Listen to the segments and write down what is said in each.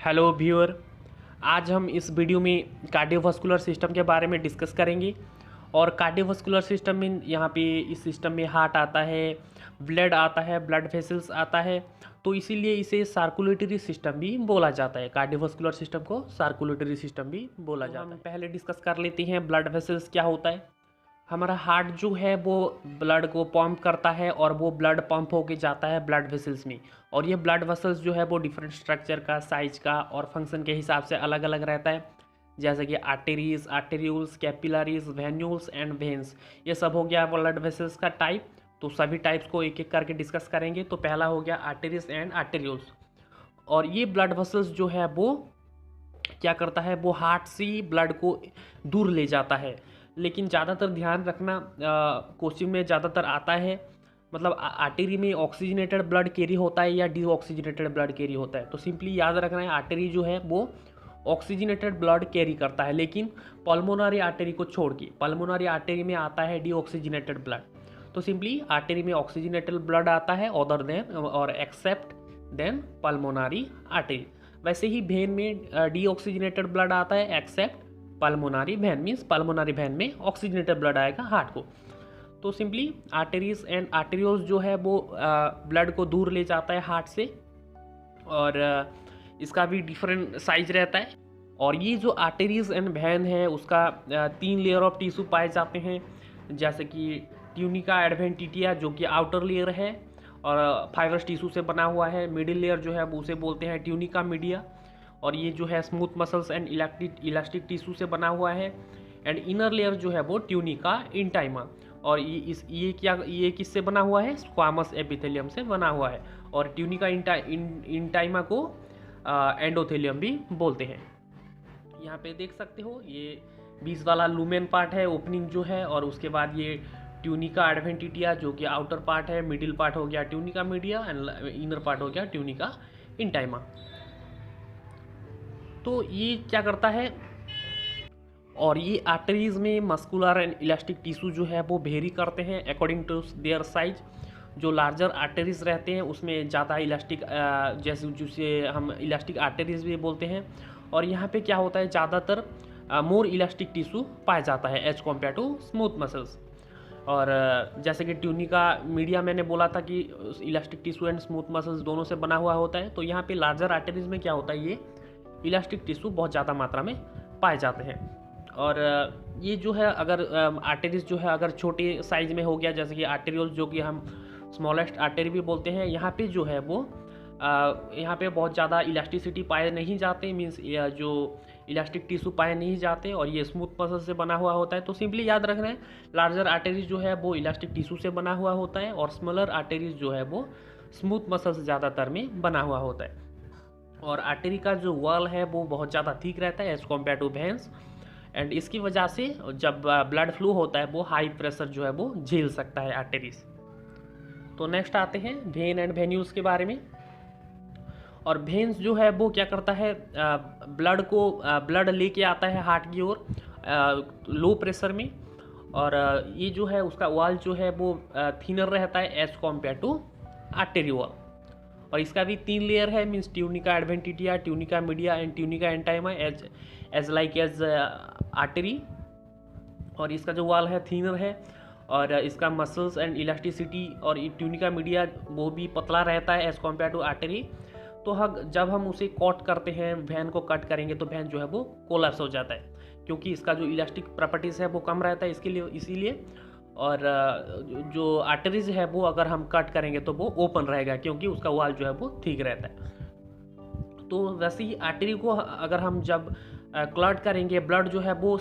Hello viewer. आज हम इस वीडियो में कार्डियोवास्कुलर सिस्टम के बारे में डिस्कस करेंगे। और कार्डियोवास्कुलर सिस्टम में यहाँ पे इस सिस्टम में हार्ट आता है, ब्लड आता है, ब्लड वेसल्स आता है, तो इसीलिए इसे सर्कुलेटरी सिस्टम भी बोला जाता है। कार्डियोवास्कुलर सिस्टम को सर्कुलेटरी सिस्टम भी बोला जाता है। हम पहले डिस्कस कर लेते हैं ब्लड वेसल्स क्या होता है। हमारा हार्ट जो है वो ब्लड को पंप करता है और वो ब्लड पंप होके जाता है ब्लड वेसल्स में। और ये ब्लड वेसल्स जो है वो डिफरेंट स्ट्रक्चर का, साइज का और फंक्शन के हिसाब से अलग अलग रहता है। जैसे कि arteries, arterioles, capillaries, venules and veins, ये सब हो गया ब्लड वेसल्स का टाइप। तो सभी टाइप्स को एक एक करके डिस्कस करेंगे। तो पहला हो गया आर्टेरीज एंड आर्टेरियोल्स। और ये ब्लड वेसल्स जो है वो क्या करता है, वो हार्ट से ब्लड को दूर ले जाता है। लेकिन ज़्यादातर ध्यान रखना, क्वेश्चन में ज़्यादातर आता है, मतलब आर्टरी में ऑक्सीजनेटेड ब्लड कैरी होता है या डीऑक्सीजनेटेड ब्लड कैरी होता है। तो सिंपली याद रखना है, आर्टरी जो है वो ऑक्सीजनेटेड ब्लड कैरी करता है, लेकिन पल्मोनरी आर्टरी को छोड़ के पल्मोनरी आर्टरी में आता है डीऑक्सीजनेटेड ब्लड। तो सिंपली आर्टरी में ऑक्सीजनेटेड ब्लड आता है अदर देन और एक्सेप्ट देन पल्मोनरी आर्टरी। वैसे ही वेन में डीऑक्सीजनेटेड ब्लड आता है accept pulmonary vein, means pulmonary vein में ऑक्सीजनेटेड ब्लड आएगा हार्ट को। तो सिंपली आर्टेरीज एंड आर्टेरियोल्स जो है वो ब्लड को दूर ले जाता है हार्ट से। और इसका भी डिफरेंट साइज रहता है। और ये जो आर्टेरीज एंड वेन है उसका 3 लेयर ऑफ टिश्यू पाए जाते हैं। जैसे कि ट्यूनिका एडवेंटिटिया जो कि आउटर लेयर है और फाइब्रस टिश्यू से बना हुआ है। मिडिल लेयर जो है वो उसे बोलते हैं ट्यूनिका मीडिया, और ये जो है smooth muscles and elastic tissue से बना हुआ है। एंड इनर लेयर जो है वो ट्यूनिका इंटाइमा, और ये किससे बना हुआ है, स्क्वामस एपिथेलियम से बना हुआ है। और ट्यूनिका इंटाइमा को एंडोथेलियम भी बोलते हैं। यहाँ पे देख सकते हो ये 20 वाला लूमेन पार्ट है, ओपनिंग जो है, और उसके बाद ये ट्यूनिका एडवेंटिटिया जो कि आउटर पार्ट है, मिडिल पार्ट हो गया tunica media and inner part हो गया ट्यूनिका इंटाइमा। तो ये क्या करता है, और ये आर्टरीज में मस्कुलर एंड इलास्टिक टिश्यू जो है वो वेरी करते हैं अकॉर्डिंग टू देयर साइज। जो लार्जर आर्टरीज रहते हैं उसमें ज़्यादा इलास्टिक, जैसे जिसे हम इलास्टिक आर्टरीज भी बोलते हैं। और यहाँ पे क्या होता है, ज़्यादातर मोर इलास्टिक टिश्यू पाया जाता है as compare to smooth muscles. और जैसे कि ट्यूनिका मीडिया मैंने बोला था कि elastic tissue and smooth muscles दोनों से बना हुआ होता है। तो यहाँ पे लार्जर आर्टरीज में क्या होता है, ये इलास्टिक टिश्यू बहुत ज़्यादा मात्रा में पाए जाते हैं। और ये जो है, अगर आर्टरीज जो है अगर छोटे साइज में हो गया, जैसे कि आर्टेरियोल जो कि हम स्मॉलेस्ट आर्टरी भी बोलते हैं, यहाँ पे जो है वो यहाँ पे बहुत ज़्यादा इलास्टिसिटी पाए नहीं जाते, मीन्स जो इलास्टिक टिश्यू पाए नहीं जाते, और ये स्मूथ मसल से बना हुआ होता है। तो सिंपली याद रखना है, लार्जर आर्टरीज जो है वो इलास्टिक टिश्यू से बना हुआ होता है, और स्मॉलर आर्टरीज जो है वो स्मूथ मसल से ज़्यादातर में बना हुआ होता है। और आर्टरी का जो वॉल है वो बहुत ज़्यादा थिक रहता है as compare to veins, and इसकी वजह से जब ब्लड फ्लो होता है वो हाई प्रेशर जो है वो झेल सकता है आर्टरीज। तो नेक्स्ट आते हैं वेन एंड वेन्यूल्स के बारे में। और वेन्स जो है वो क्या करता है, ब्लड लेके आता है हार्ट की ओर लो प्रेशर में। और ये जो है उसका वॉल जो है वो थिनर रहता है as compare to artery wall. और इसका भी 3 लेयर है, means tunica adventitia, tunica media and tunica intima as artery. और इसका जो वॉल है थिनर है, और इसका मसल्स एंड इलास्टिसिटी और ट्यूनिका मीडिया वो भी पतला रहता है एज कम्पेयर टू आर्टरी। तो जब हम उसे कट करते हैं, वैन को कट करेंगे तो वैन जो है वो कोलैप्स हो जाता है, क्योंकि इसका जो इलास्टिक प्रॉपर्टीज़ है वो कम रहता है इसीलिए। और जो आर्टरीज है वो अगर हम कट करेंगे तो वो ओपन रहेगा, क्योंकि उसका वॉल जो है वो ठीक रहता है। तो वैसे ही आर्टरी को अगर हम जब क्लॉट करेंगे, ब्लड जो है वो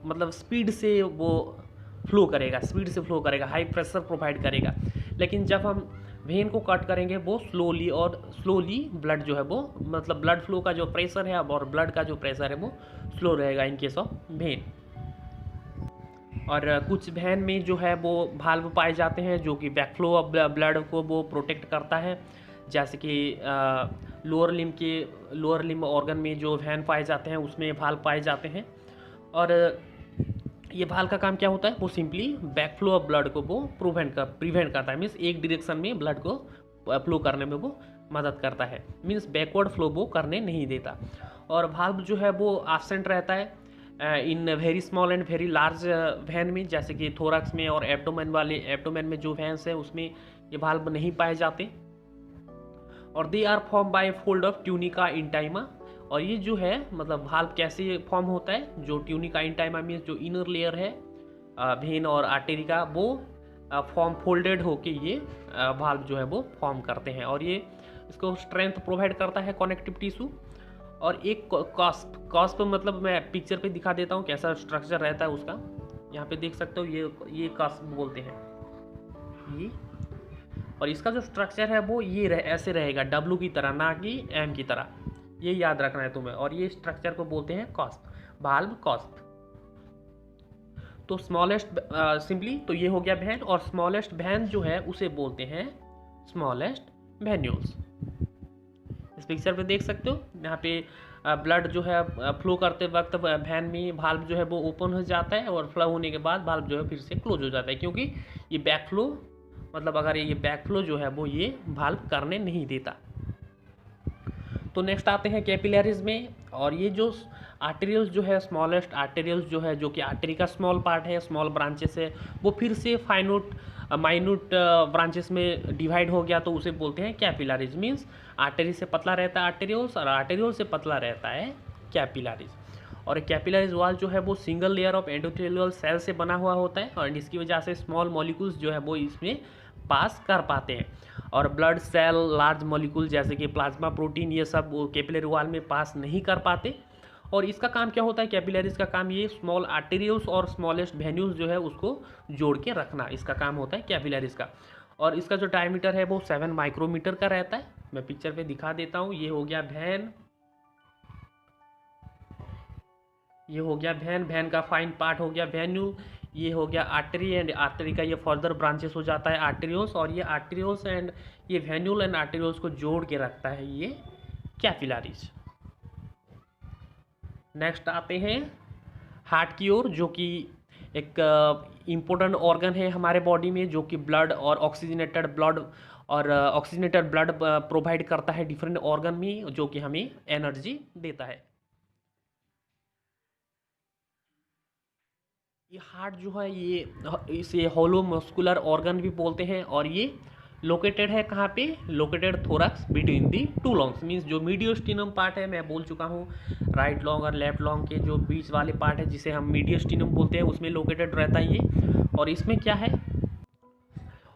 मतलब स्पीड से वो फ्लो करेगा, हाई प्रेशर प्रोवाइड करेगा। लेकिन जब हम वेन को कट करेंगे वो स्लोली ब्लड जो है वो, मतलब ब्लड फ्लो का जो प्रेशर है और ब्लड का जो प्रेशर है वो स्लो रहेगा इन केस ऑफ वेन। और कुछ वेन में जो है वो वाल्व पाए जाते हैं जो कि बैकफ्लो ऑफ ब्लड को वो प्रोटेक्ट करता है। जैसे कि लोअर लिम्ब ऑर्गन में जो वेन पाए जाते हैं उसमें वाल्व पाए जाते हैं। और ये वाल्व का काम क्या होता है, वो सिंपली बैकफ्लो ऑफ ब्लड को वो प्रिवेंट करता है, मीन्स एक डायरेक्शन में ब्लड को फ्लो करने में वो मदद करता है, मीन्स बैकवर्ड फ्लो वो करने नहीं देता। और वाल्व जो है वो एब्सेंट रहता है in very small and very large vein में, जैसे कि थोरक्स में और एब्डोमेन में जो वैन्स है उसमें ये वाल्व नहीं पाए जाते। और they are form by fold of tunica intima. और ये जो है मतलब वाल्व कैसे फॉर्म होता है, जो ट्यूनिका इंटाइमा मीन्स जो इनर लेयर है वेन और आर्टरी का, वो फॉर्म फोल्डेड होके ये वाल्व जो है वो फॉर्म करते हैं। और ये इसको स्ट्रेंथ प्रोवाइड करता है कनेक्टिव टिश्यू। और एक कॉस्प मतलब मैं पिक्चर पे दिखा देता हूँ कैसा स्ट्रक्चर रहता है उसका। यहाँ पे देख सकते हो ये कॉस्प बोलते हैं ये। और इसका जो स्ट्रक्चर है वो ये ऐसे रहेगा डब्लू की तरह, ना कि एम की तरह, ये याद रखना है तुम्हें। और ये स्ट्रक्चर को बोलते हैं कॉस्प, वाल्व कॉस्प। तो स्मॉलेस्ट सिंपली तो ये हो गया वैन, और स्मॉलेस्ट वैन जो है उसे बोलते हैं स्मॉलेस्ट वेन्यूल्स। इस पिक्चर पे देख सकते हो यहाँ पे ब्लड जो है फ्लो करते वक्त वैन में वाल्व जो है वो ओपन हो जाता है, और फ्लो होने के बाद वाल्व जो है फिर से क्लोज हो जाता है, क्योंकि ये बैक फ्लो मतलब अगर ये बैक फ्लो जो है वो ये वाल्व करने नहीं देता। तो नेक्स्ट आते हैं कैपिलरीज में। और ये जो आर्टेरियल्स जो है, स्मॉलेस्ट आर्टेरियल्स जो है, जो कि आर्टरी का स्मॉल पार्ट है, स्मॉल ब्रांचेस है, वो फिर से माइन्यूट ब्रांचेस में डिवाइड हो गया, तो उसे बोलते हैं कैपिलरीज। मीन्स आर्टरी से पतला रहता है आर्टेरियल्स, और आर्टेरियल से पतला रहता है कैपिलरीज। और कैपिलरीज वॉल जो है वो single layer of endothelial cell से बना हुआ होता है, और इसकी वजह से स्मॉल मॉलिक्यूल्स जो है वो इसमें पास कर पाते हैं। और ब्लड सेल, लार्ज मॉलिक्यूल जैसे कि प्लाज्मा प्रोटीन, ये सब कैपिलरी वॉल में पास नहीं कर पाते। और इसका काम क्या होता है, कैपिलरीज का काम ये स्मॉल आर्टेरियल्स और स्मॉलेस्ट वेन्यूल्स जो है उसको जोड़ के रखना, इसका काम होता है कैपिलरीज का। और इसका जो डायमीटर है वो 7 माइक्रोमीटर का रहता है। मैं पिक्चर पे दिखा देता हूँ। ये हो गया वैन, ये हो गया वैन का फाइन पार्ट हो गया वेन्यूल, ये हो गया आर्टरी, एंड आर्टरी का ये फर्दर ब्रांचेस हो जाता है आर्टेरियोल्स, और ये आर्टेरियोल्स एंड ये वेन्यूल एंड आर्टेरियोल्स को जोड़ के रखता है ये कैपिलरीज। नेक्स्ट आते हैं हार्ट की ओर, जो कि एक इम्पोर्टेंट ऑर्गन है हमारे बॉडी में, जो कि ब्लड और ऑक्सीजनेटेड ब्लड प्रोवाइड करता है डिफरेंट ऑर्गन में, जो कि हमें एनर्जी देता है। ये हार्ट जो है ये इसे होलो मस्कुलर ऑर्गन भी बोलते हैं, और ये लोकेटेड है कहाँ पे, located thorax between the two lungs. Means जो मीडियोस्टिनम पार्ट है, मैं बोल चुका हूँ राइट लॉन्ग और लेफ्ट लॉन्ग के जो बीच वाले पार्ट है जिसे हम मीडियोस्टिनम बोलते हैं, उसमें लोकेटेड रहता है ये। और इसमें क्या है,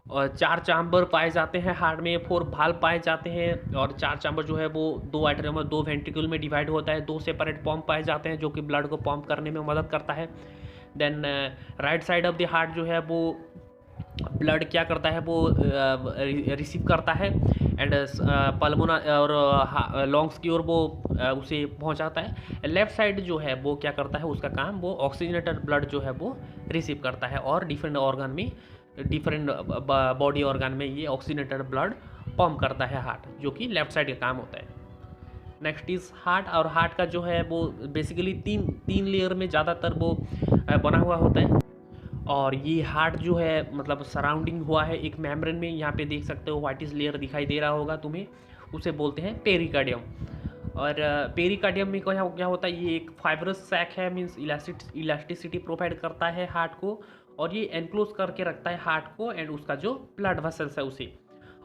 और 4 चैम्बर पाए जाते हैं हार्ट में, 4 वाल्व पाए जाते हैं, और 4 चैम्बर जो है वो 2 एट्रियम और 2 वेंट्रिकल में डिवाइड होता है। 2 सेपरेट पंप पाए जाते हैं जो कि ब्लड को पंप करने में मदद करता है। Then right side of the heart जो है वो ब्लड क्या करता है, वो रिसीव करता है, एंड पल्मोना और लॉन्ग्स की ओर वो उसे पहुंचाता है। लेफ्ट साइड जो है वो क्या करता है, उसका काम वो ऑक्सीजनेटेड ब्लड जो है वो रिसीव करता है, और डिफरेंट ऑर्गन में, डिफरेंट बॉडी ऑर्गन में ये ऑक्सीजनेटेड ब्लड पंप करता है हार्ट, जो कि लेफ्ट साइड का काम होता है। Next is heart. और हार्ट का जो है वो बेसिकली तीन लेयर में ज़्यादातर वो बना हुआ होता है। और ये हार्ट जो है मतलब सराउंडिंग हुआ है एक मेम्ब्रेन में, यहाँ पे देख सकते हो व्हाइटिश लेयर दिखाई दे रहा होगा तुम्हें, उसे बोलते हैं पेरिकार्डियम। और पेरिकार्डियम में क्या होता है, ये एक फाइब्रस सैक है, मीन्स इलास्टिसिटी प्रोवाइड करता है हार्ट को, और ये एनक्लोज करके रखता है हार्ट को एंड उसका जो ब्लड वेसल्स है उसे।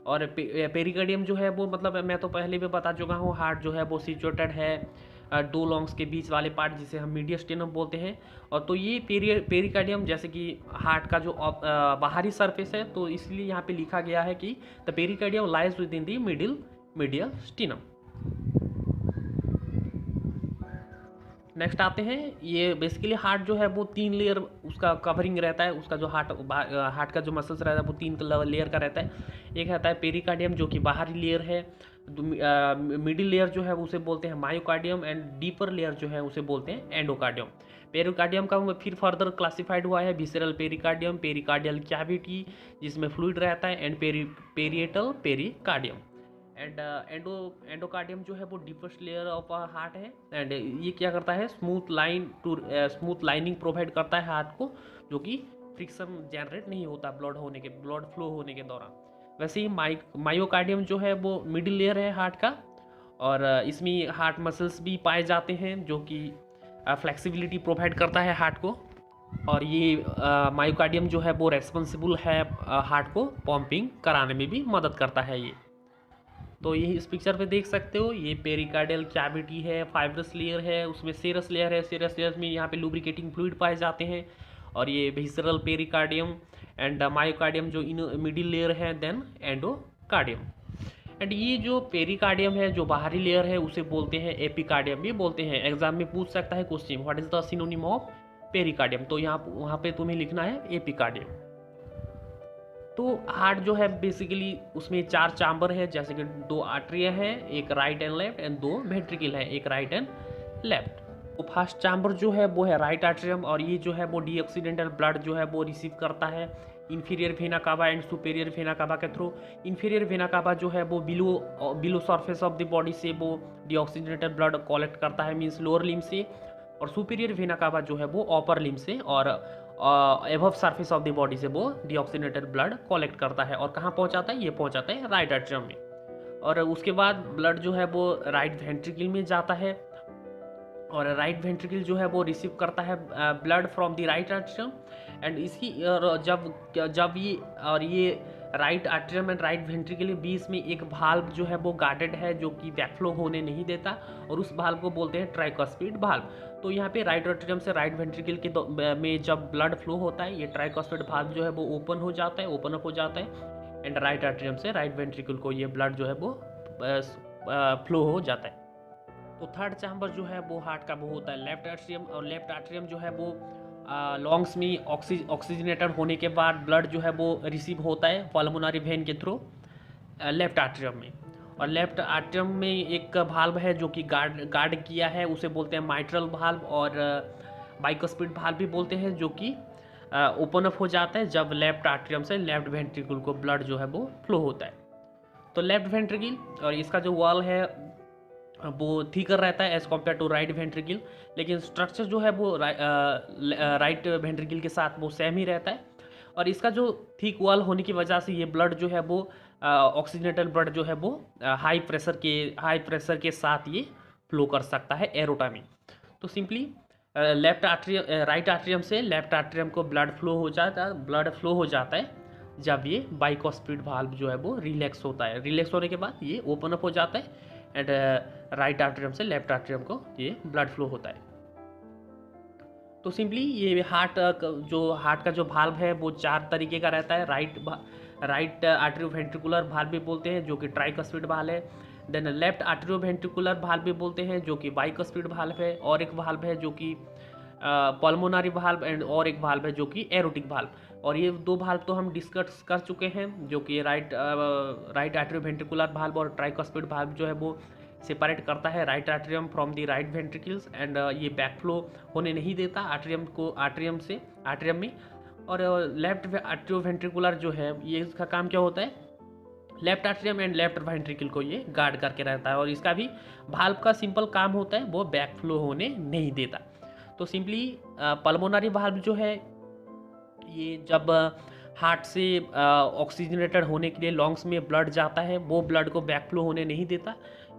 और पेरिकार्डियम जो है वो मतलब मैं तो पहले भी बता चुका हूँ, हार्ट जो है वो सिचुएटेड है 2 लॉन्ग्स के बीच वाले पार्ट जिसे हम मीडियस्टेनम बोलते हैं। और तो ये पेरिकार्डियम जैसे कि हार्ट का जो बाहरी सरफेस है, तो इसलिए यहाँ पे लिखा गया है कि the pericardium lies within the medial sternum. Next आते हैं, ये बेसिकली हार्ट जो है वो 3 लेयर उसका कवरिंग रहता है, उसका जो हार्ट का जो मसल्स रहता है वो 3 लेयर का रहता है। एक रहता है पेरिकार्डियम जो कि बाहरी लेयर है, मिडिल लेयर जो है उसे बोलते हैं मायोकार्डियम, एंड डीपर लेयर जो है उसे बोलते हैं एंडोकार्डियम। पेरिकार्डियम का फिर फर्दर क्लासिफाइड हुआ है विसेरल पेरिकार्डियम, पेरिकार्डियल कैविटी जिसमें फ्लूइड रहता है, and parietal pericardium. And endocardium जो है वो डीपेस्ट लेयर ऑफ हार्ट है, एंड ये क्या करता है, स्मूथ लाइनिंग प्रोवाइड करता है हार्ट को, जो कि फ्रिक्शन जनरेट नहीं होता ब्लड फ्लो होने के दौरान। वैसे ही मायोकार्डियम जो है वो मिडिल लेयर है हार्ट का, और इसमें हार्ट मसल्स भी पाए जाते हैं जो कि फ्लेक्सिबिलिटी प्रोवाइड करता है हार्ट को। और ये मायोकार्डियम जो है वो रेस्पॉन्सिबल है हार्ट को पंपिंग कराने में भी मदद करता है ये। तो ये इस पिक्चर पे देख सकते हो, ये पेरिकार्डियल कैविटी है, फाइब्रस लेयर है, उसमें सेरस लेयर है, सेरस लेयर में यहाँ पे लुब्रिकेटिंग फ्लूइड पाए जाते हैं। और ये विसरल पेरिकार्डियम एंड मायोकार्डियम जो इन मिडिल लेयर है, देन एंडोकार्डियम। एंड ये जो पेरिकार्डियम है जो बाहरी लेयर है उसे बोलते हैं एपिकार्डियम भी बोलते हैं। एग्जाम में पूछ सकता है question, what is the synonym of pericardium, तो यहाँ वहाँ पे तुम्हें लिखना है एपिकार्डियम। तो हार्ट जो है बेसिकली उसमें 4 चैम्बर है, जैसे कि 2 आर्टरिया है, एक right and left, and 2 ventricle है, एक राइट एंड लेफ्ट। तो फर्स्ट चैम्बर जो है वो है राइट आर्टरियम, और ये जो है वो डीऑक्सीडेंटल ब्लड जो है वो रिसीव करता है inferior vena cava and superior vena cava के थ्रू। इंफीरियर वेना कावा जो है वो below surface of the body से वो डीऑक्सीडेंटल ब्लड कलेक्ट करता है, मीन्स लोअर लिम्ब से। और सुपेरियर वेना कावा जो है वो अपर लिम्ब से और above surface of the body से वो डीऑक्सीडेंटेड ब्लड कलेक्ट करता है। और कहाँ पहुँचाता है, ये पहुँचाता है राइट आर्टरियम में। और उसके बाद ब्लड जो है वो राइट वेंट्रिकल में जाता है, और राइट वेंट्रिकल जो है वो रिसीव करता है blood from the right atrium. And इसकी जब ये right atrium and right ventricle के बीच में एक भाल्व जो है वो गार्डेड है जो कि बैकफ्लो होने नहीं देता, और उस भाल्व को बोलते हैं ट्राइकॉस्पिड भाल्व। तो यहाँ पे राइट आर्टरियम से राइट वेंट्रिकल के में जब ब्लड फ्लो होता है, ये ट्राइकॉस्पिड भाल्व जो है वो ओपन अप हो जाता है, एंड राइट आर्टरियम से राइट वेंट्रिकल को ये ब्लड जो है वो फ्लो हो जाता है। तो थर्ड चैम्बर जो है वो हार्ट का वो होता है लेफ्ट आर्टरियम, और लेफ्ट आर्टरियम जो है वो लॉन्ग्स में ऑक्सीजनेटेड होने के बाद ब्लड जो है वो रिसीव होता है पल्मोनरी वेन के थ्रू लेफ्ट आर्टरियम में। और लेफ्ट आर्टरियम में एक भाल्व है जो कि गार्ड किया है, उसे बोलते हैं माइट्रल भाल्व, और बाइकस्पिड भाल्व भी बोलते हैं, जो कि ओपन अप हो जाता है जब लेफ्ट आर्टरियम से लेफ्ट वेंट्रिकल को ब्लड जो है वो फ्लो होता है। तो लेफ्ट वेंट्रिकल और इसका जो वॉल है वो थिकर रहता है as compare to right ventricle, लेकिन स्ट्रक्चर जो है वो राइट वेंट्रिकल के साथ वो सेम ही रहता है। और इसका जो थिक वॉल होने की वजह से ये ब्लड जो है वो ऑक्सीजनेटेड ब्लड जो है वो हाई प्रेशर के साथ ये फ्लो कर सकता है एरोटा में। तो सिंपली राइट आर्टरियम से लेफ्ट आर्टरियम को ब्लड फ्लो हो जाता है जब ये बाइकॉस्पिड वाल्व जो है वो रिलैक्स होता है। रिलैक्स होने के बाद ये ओपन अप हो जाता है, एंड राइट आर्टरियम से लेफ्ट आर्टरियम को ये ब्लड फ्लो होता है। तो सिंपली ये हार्ट का जो भाल्व है वो 4 तरीके का रहता है। राइट आर्टरियो वेंट्रिकुलर भाल्व भी बोलते हैं जो कि ट्राइकस्पिड भाल्व है। देन लेफ्ट आर्टरियो वेंट्रिकुलर भाल्व भी बोलते हैं जो कि बाइकस्पिड भाल्व है। और एक भाल्व है जो कि पल्मोनरी भाल्व, एंड और एक भाल्व है जो कि एरोटिक भाल्व। और ये 2 भाल्व तो हम डिस्कस कर चुके हैं, जो कि राइट आर्टरियो वेंट्रिकुलर भाल्व और ट्राइकस्पिड भाल्व जो है वो सेपरेट करता है right atrium from the right ventricles, and ये बैकफ्लो होने नहीं देता आर्टरियम में। और लेफ्ट आर्टरियो वेंट्रिकुलर जो है ये इसका काम क्या होता है, left atrium and left ventricle को ये गार्ड करके रहता है, और इसका भी भाल्व का सिंपल काम होता है वो बैकफ्लो होने नहीं देता। तो सिंपली पल्मोनरी भाल्व जो है ये जब हार्ट से ऑक्सीजनेटेड होने के लिए लॉन्ग्स में ब्लड जाता है, वो ब्लड को बैकफ्लो होने नहीं देता,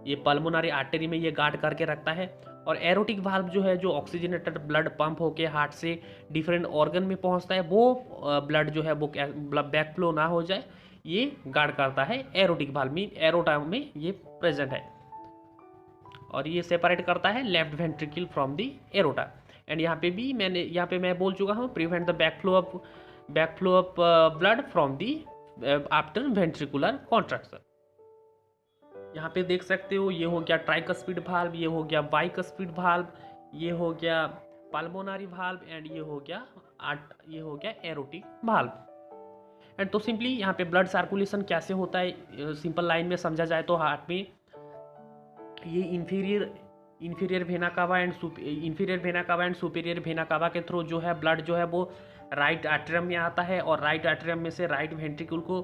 ये पल्मोनरी आर्टरी में ये गार्ड करके रखता है। और एरोटिक वाल्व जो है जो ऑक्सीजनेटेड ब्लड पंप होके हार्ट से डिफरेंट ऑर्गन में पहुंचता है, वो ब्लड जो है वो बैकफ्लो ना हो जाए, ये गार्ड करता है एरोटिक वाल्व में, एरोटा में ये प्रेजेंट है। और ये सेपरेट करता है left ventricle from the aorta. And यहाँ पे मैं बोल चुका हूँ, prevent the backflow of blood from the after ventricular contraction. यहाँ पे देख सकते हो, ये हो गया ट्राइकस्पिड भाल्व, ये हो गया बाइकस्पिड भाल्व, ये हो गया पल्मोनरी भाल्व, एंड ये हो गया एरोटिक भाल्व। एंड तो सिंपली यहाँ पे ब्लड सर्कुलेशन कैसे होता है सिंपल लाइन में समझा जाए तो हार्ट में ये inferior vena cava and superior vena cava के थ्रू जो है ब्लड जो है वो राइट आर्टरियम में आता है, और राइट आर्टरियम में से राइट वेंट्रिकल को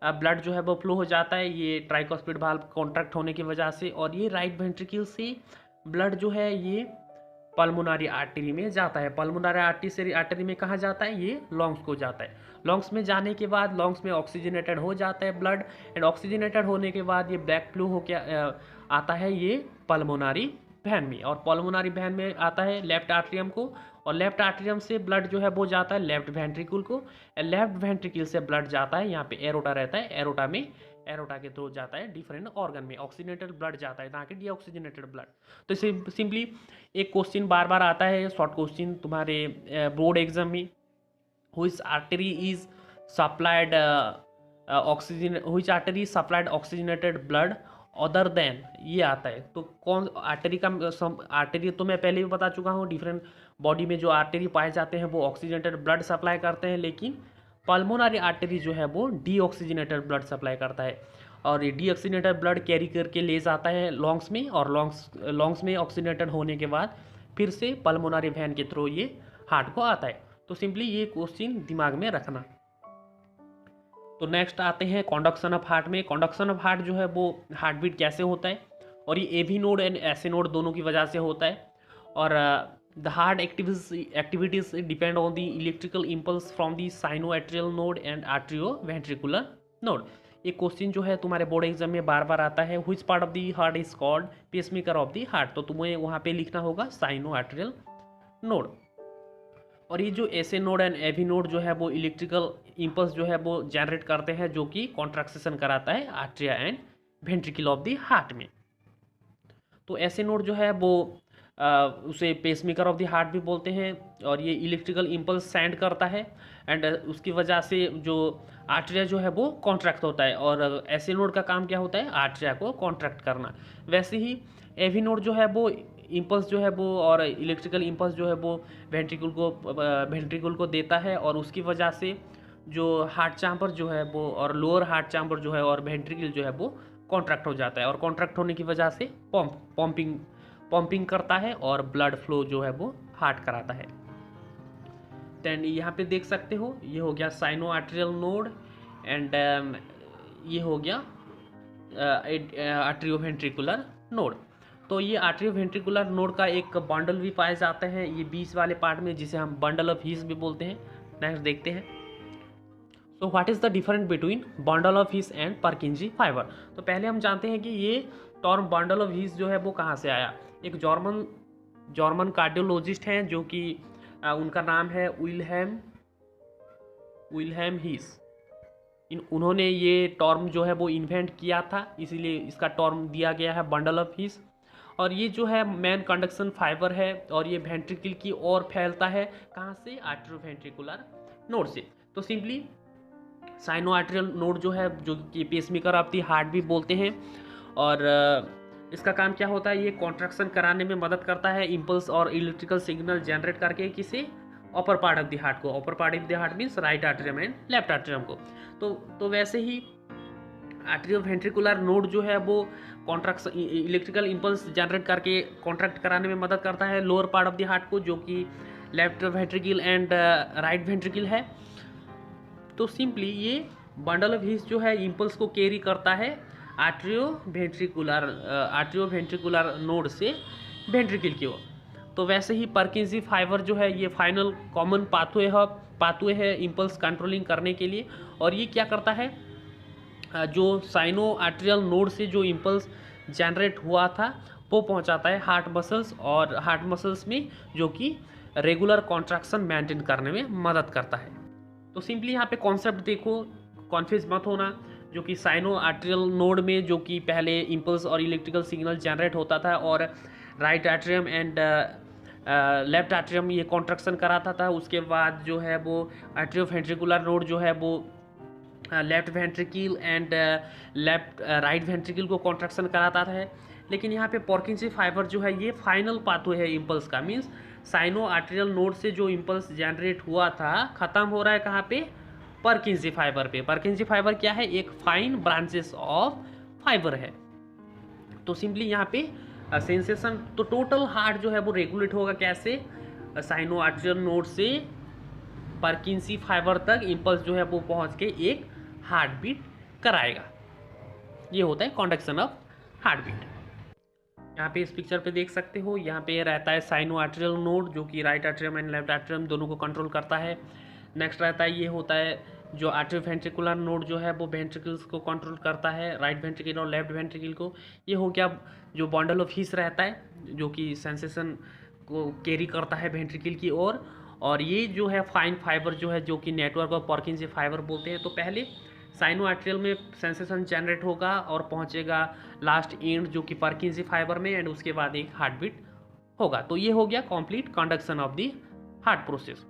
ब्लड जो है वो फ्लो हो जाता है ये ट्राइकॉस्पिड वाल्व कॉन्ट्रैक्ट होने की वजह से। और ये राइट वेंट्रिकल से ब्लड जो है ये पल्मोनरी आर्टरी में जाता है। पल्मोनरी आर्टरी में कहाँ जाता है, ये लॉन्ग्स को जाता है। लॉन्ग्स में जाने के बाद लॉन्ग्स में ऑक्सीजनेटेड हो जाता है ब्लड, एंड ऑक्सीजनेटेड होने के बाद ये ब्लैक फ्लू हो के आता है ये पल्मोनरी वैन में, और पल्मोनरी वैन में आता है लेफ्ट आर्टरियम को, और लेफ्ट आर्टरियम से ब्लड जो है वो जाता है लेफ्ट वेंट्रिकल को, लेफ्ट वेंट्रिकल से ब्लड जाता है, यहाँ पे एरोटा रहता है, एरोटा के थ्रू जाता है डिफरेंट ऑर्गन में, ऑक्सीजनेटेड ब्लड जाता है, ना कि डीऑक्सीजनेटेड ब्लड। तो सिंपली एक क्वेश्चन बार बार आता है, शॉर्ट क्वेश्चन तुम्हारे बोर्ड एग्जाम में, which artery is supplied oxygenated blood other than, ये आता है। तो कौन आर्टरी तो मैं पहले भी बता चुका हूँ, डिफरेंट बॉडी में जो आर्टरी पाए जाते हैं वो ऑक्सीजनेटेड ब्लड सप्लाई करते हैं, लेकिन पल्मोनरी आर्टरी जो है वो डीऑक्सीजनेटेड ब्लड सप्लाई करता है, और ये डीऑक्सीजनेटेड ब्लड कैरी करके ले जाता है लॉन्ग्स में, और लॉन्ग्स में ऑक्सीजनेटेड होने के बाद फिर से पल्मोनरी वैन के थ्रू ये हार्ट को आता है। तो सिंपली ये क्वेश्चन दिमाग में रखना। तो नेक्स्ट आते हैं कंडक्शन ऑफ हार्ट में। कंडक्शन ऑफ हार्ट जो है वो हार्ट बीट कैसे होता है, और ये AV node and SA node दोनों की वजह से होता है, और the heart activities depend on the electrical impulse from the sinoatrial node and atrioventricular node. ये क्वेश्चन जो है तुम्हारे बोर्ड एग्जाम में बार बार आता है, which part of the heart is called pacemaker of the heart. तो तुम्हें वहाँ पे लिखना होगा साइनोएट्रियल नोड। और ये जो SA node and AV node जो है वो इलेक्ट्रिकल इम्पल्स जो है वो जनरेट करते हैं, जो कि कॉन्ट्रैक्शन कराता है atria and ventricle of the heart में। तो एसए नोड जो है वो उसे पेसमेकर ऑफ द हार्ट भी बोलते हैं, और ये इलेक्ट्रिकल इम्पल्स सेंड करता है, एंड उसकी वजह से जो आर्ट्रिया जो है वो कॉन्ट्रैक्ट होता है, और एसए नोड का काम क्या होता है, आर्ट्रिया को कॉन्ट्रैक्ट करना। वैसे ही एवी नोड जो है वो इम्पल्स जो है वो, और इलेक्ट्रिकल इम्पल्स जो है वो वेंट्रिकल को देता है, और उसकी वजह से जो हार्ट चैम्बर जो है वो, और लोअर हार्ट चैम्बर जो है और वेंट्रिकल जो है वो कॉन्ट्रैक्ट हो जाता है, और कॉन्ट्रैक्ट होने की वजह से पंपिंग करता है, और ब्लड फ्लो जो है वो हार्ट कराता है। देन यहाँ पे देख सकते हो, ये हो गया साइनोआर्ट्रियल नोड, एंड ये हो गया आर्ट्रियोवेंट्रिकुलर नोड। तो ये आर्ट्रियोवेंट्रिकुलर नोड का एक बंडल भी पाए जाते हैं ये बीच वाले पार्ट में, जिसे हम बंडल ऑफ हीस भी बोलते हैं। नेक्स्ट देखते हैं। So what is the difference between bundle of his and परकिंजी fibre. तो पहले हम जानते हैं कि ये टर्म बंडल ऑफ हीस जो है वो कहाँ से आया। एक जर्मन कार्डियोलॉजिस्ट हैं जो कि उनका नाम है विल्हेम हीस। उन्होंने ये टर्म जो है वो इन्वेंट किया था, इसीलिए इसका टर्म दिया गया है बंडल ऑफ हीस। और ये जो है मेन कंडक्शन फाइबर है, और ये वेंट्रिकल की ओर फैलता है, कहाँ से, आर्ट्रियोवेंट्रिकुलर नोड से। तो सिंपली साइनोआर्ट्रियल नोड जो है, जो कि पेसमेकर ऑफ द हार्ट भी बोलते हैं, और इसका काम क्या होता है, ये कॉन्ट्रैक्शन कराने में मदद करता है, इम्पल्स और इलेक्ट्रिकल सिग्नल जनरेट करके किसी upper part of the heart को। Upper part of the heart means right atrium and left atrium को। तो वैसे ही आर्ट्रियोवेंट्रिकुलर नोड जो है वो कॉन्ट्रैक्शन इलेक्ट्रिकल इम्पल्स जनरेट करके कॉन्ट्रैक्ट कराने में मदद करता है lower part of the heart को, जो कि left ventricle and right ventricle है। तो सिंपली ये बंडल ऑफ हीस जो है इम्पल्स को कैरी करता है आर्ट्रियोवेंट्रिकुलर नोड से वेंट्रिकल की ओर। तो वैसे ही परकिंजी फाइबर जो है ये फाइनल कॉमन पाथवे है इम्पल्स कंट्रोलिंग करने के लिए, और ये क्या करता है, जो साइनो आर्ट्रियल नोड से जो इम्पल्स जनरेट हुआ था वो पहुंचाता है हार्ट मसल्स, और हार्ट मसल्स में जो कि रेगुलर कॉन्ट्रैक्शन मेंटेन करने में मदद करता है। तो सिंपली यहाँ पे कॉन्सेप्ट देखो, कॉन्फ्यूज मत होना, जो कि साइनो आर्ट्रियल नोड में जो कि पहले इम्पल्स और इलेक्ट्रिकल सिग्नल जनरेट होता था, और right atrium and left atrium ये कॉन्ट्रैक्शन कराता था। उसके बाद जो है वो आर्ट्रियोवेंट्रिकुलर नोड जो है वो left ventricle and right ventricle को कॉन्ट्रैक्शन कराता है। लेकिन यहाँ पे परकिंजी फाइबर जो है ये फाइनल पाथवे है इम्पल्स का, मीन्स साइनो आर्ट्रियल नोड से जो इम्पल्स जनरेट हुआ था ख़त्म हो रहा है कहाँ पे, परकिंजी फाइबर पे। परकिंजी फाइबर क्या है, एक फाइन ब्रांचेस ऑफ फाइबर है। तो सिंपली यहाँ पे सेंसेशन, तो टोटल हार्ट जो है वो रेगुलेट होगा कैसे, साइनो आर्ट्रियल नोड से परकिंजी फाइबर तक इम्पल्स जो है वो पहुँच के एक हार्ट बीट कराएगा। ये होता है कंडक्शन ऑफ हार्ट बीट। यहाँ पे इस पिक्चर पे देख सकते हो, यहाँ पे रहता है साइनो आर्टेरियल नोड जो कि right atrium and left atrium दोनों को कंट्रोल करता है। नेक्स्ट रहता है, ये होता है जो आर्टरी वेंट्रिकुलर नोड जो है वो वेंट्रिकल्स को कंट्रोल करता है, राइट वेंट्रिकल और लेफ्ट वेंट्रिकल को। ये हो गया जो बॉन्डल ऑफ हिस रहता है जो कि सेंसेशन को कैरी करता है वेंट्रिकल की ओर। और ये जो है फाइन फाइबर जो है जो कि नेटवर्क ऑफ पर्किंस फाइबर बोलते हैं। तो पहले साइनो आर्टेरियल में सेंसेशन जनरेट होगा और पहुंचेगा लास्ट एंड जो कि पर्किंस फाइबर में, एंड उसके बाद एक हार्ट बीट होगा। तो ये हो गया complete conduction of the heart process.